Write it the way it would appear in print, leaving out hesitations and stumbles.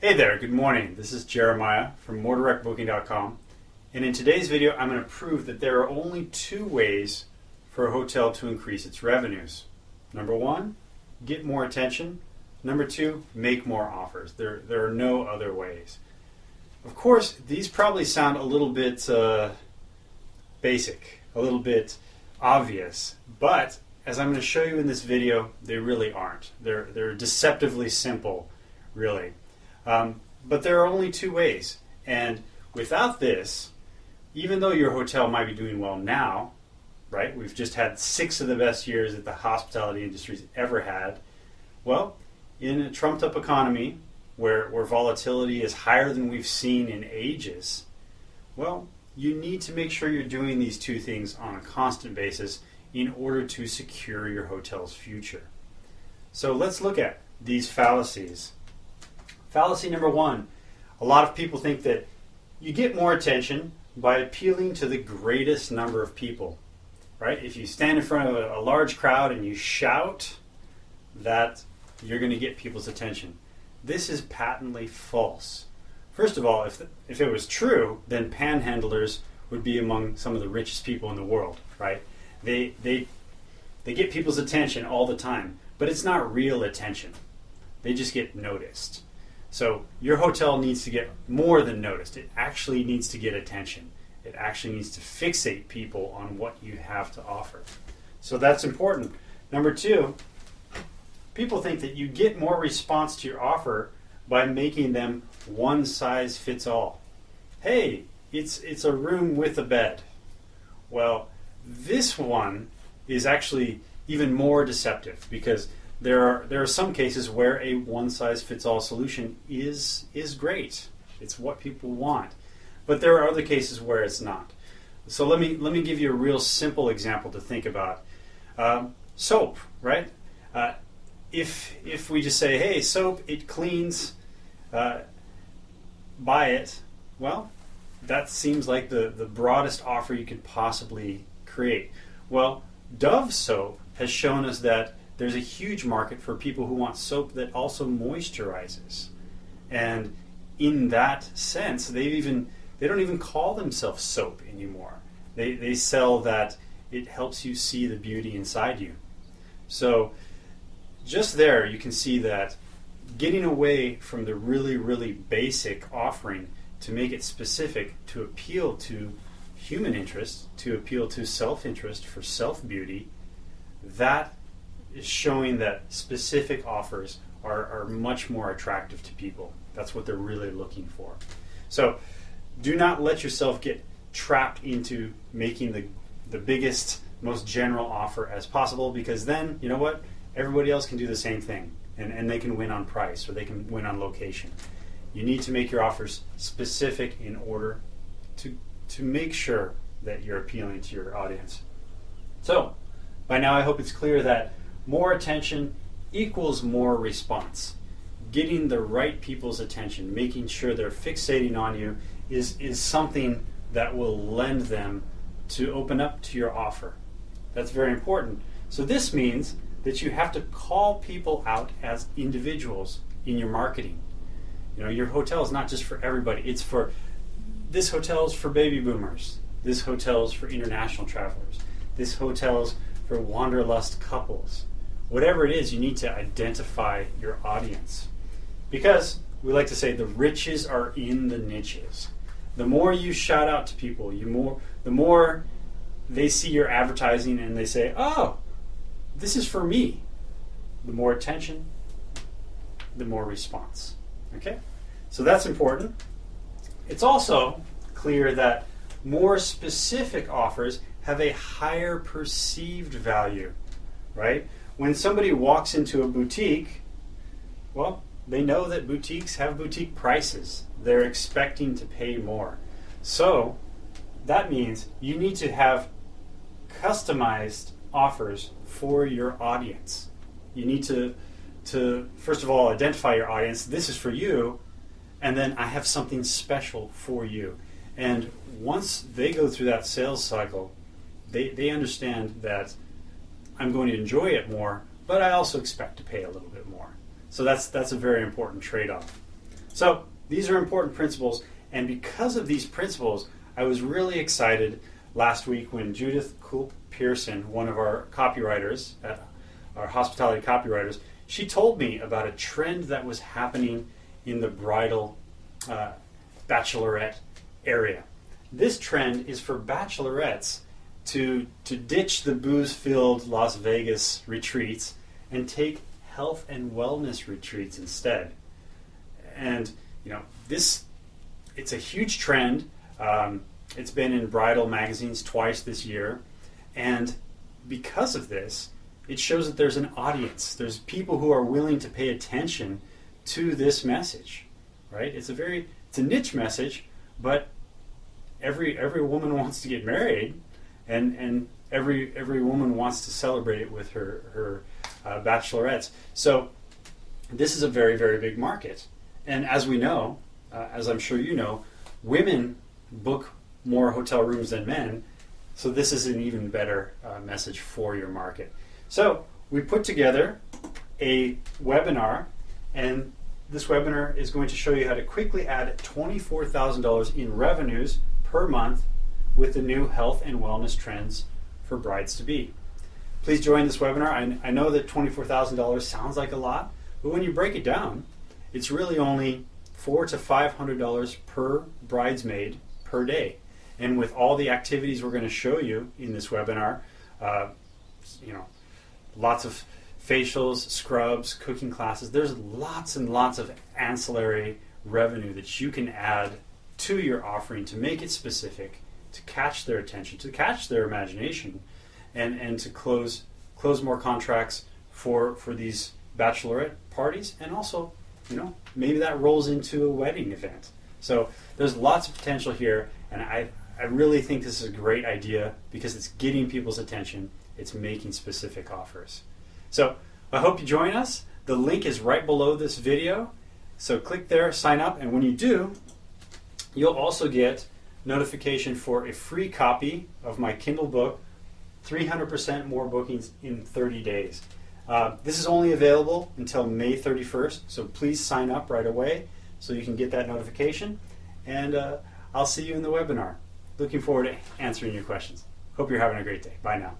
Hey there, good morning. This is Jeremiah from MoreDirectBooking.com, and in today's video I'm going to prove that there are only two ways for a hotel to increase its revenues. Number one, get more attention. Number two, make more offers. There are no other ways. Of course, these probably sound a little bit basic, a little bit obvious, but as I'm going to show you in this video, they really aren't. They're deceptively simple, really. But there are only two ways, and without this, even though your hotel might be doing well now, right? We've just had 6 of the best years that the hospitality industry's ever had. Well, in a trumped up economy where volatility is higher than we've seen in ages, well, you need to make sure you're doing these two things on a constant basis in order to secure your hotel's future. So let's look at these fallacies. Fallacy number one, a lot of people think that you get more attention by appealing to the greatest number of people, right? If you stand in front of a large crowd and you shout, that you're going to get people's attention. This is patently false. First of all, if it was true, then panhandlers would be among some of the richest people in the world, right? They get people's attention all the time, but it's not real attention. They just get noticed. So your hotel needs to get more than noticed. It actually needs to get attention. It actually needs to fixate people on what you have to offer. So that's important. Number two, people think that you get more response to your offer by making them one size fits all. Hey, it's a room with a bed. Well, this one is actually even more deceptive because there are some cases where a one-size-fits-all solution is great. It's what people want. But there are other cases where it's not. So let me give you a real simple example to think about. Soap, right? If we just say, hey, soap, it cleans, buy it, well, that seems like the broadest offer you could possibly create. Well, Dove soap has shown us that there's a huge market for people who want soap that also moisturizes. And in that sense, they don't even call themselves soap anymore. They sell that it helps you see the beauty inside you. So just there you can see that getting away from the really, really basic offering to make it specific, to appeal to human interest, to appeal to self-interest for self-beauty, that is showing that specific offers are much more attractive to people. That's what they're really looking for. So do not let yourself get trapped into making the biggest, most general offer as possible, because then, you know what? Everybody else can do the same thing, and they can win on price or they can win on location. You need to make your offers specific in order to make sure that you're appealing to your audience. So by now I hope it's clear that more attention equals more response. Getting the right people's attention, making sure they're fixating on you is something that will lend them to open up to your offer. That's very important. So this means that you have to call people out as individuals in your marketing. You know, your hotel is not just for everybody. It's for, this hotel is for baby boomers. This hotel is for international travelers. This hotel is for wanderlust couples. Whatever it is, you need to identify your audience. Because we like to say the riches are in the niches. The more you shout out to people, the more they see your advertising and they say, oh, this is for me. The more attention, the more response. Okay? So that's important. It's also clear that more specific offers have a higher perceived value, right? When somebody walks into a boutique, well, they know that boutiques have boutique prices. They're expecting to pay more. So that means you need to have customized offers for your audience. You need to first of all identify your audience. This is for you, and then I have something special for you. And once they go through that sales cycle, they understand that I'm going to enjoy it more, but I also expect to pay a little bit more. So that's a very important trade-off. So these are important principles, and because of these principles, I was really excited last week when Judith Kulp Pearson, one of our copywriters, our hospitality copywriters, she told me about a trend that was happening in the bridal bachelorette area. This trend is for bachelorettes to ditch the booze-filled Las Vegas retreats and take health and wellness retreats instead. And it's a huge trend. It's been in bridal magazines twice this year, and because of this, it shows that there's an audience. There's people who are willing to pay attention to this message, right? It's a niche message, but every woman wants to get married, and every woman wants to celebrate it with her bachelorettes. So this is a very, very big market. And as we know, as I'm sure you know, women book more hotel rooms than men, so this is an even better message for your market. So we put together a webinar, and this webinar is going to show you how to quickly add $24,000 in revenues per month with the new health and wellness trends for brides-to-be. Please join this webinar. I know that $24,000 sounds like a lot, but when you break it down, it's really only $400 to $500 per bridesmaid per day. And with all the activities we're going to show you in this webinar, lots of facials, scrubs, cooking classes, there's lots and lots of ancillary revenue that you can add to your offering to make it specific, to catch their attention, to catch their imagination, and to close more contracts for these bachelorette parties, and also, maybe that rolls into a wedding event. So there's lots of potential here, and I really think this is a great idea because it's getting people's attention. It's making specific offers. So I hope you join us. The link is right below this video. So click there, sign up, and when you do, you'll also get notification for a free copy of my Kindle book, 300% More Bookings in 30 Days. This is only available until May 31st, so please sign up right away so you can get that notification. And I'll see you in the webinar. Looking forward to answering your questions. Hope you're having a great day. Bye now.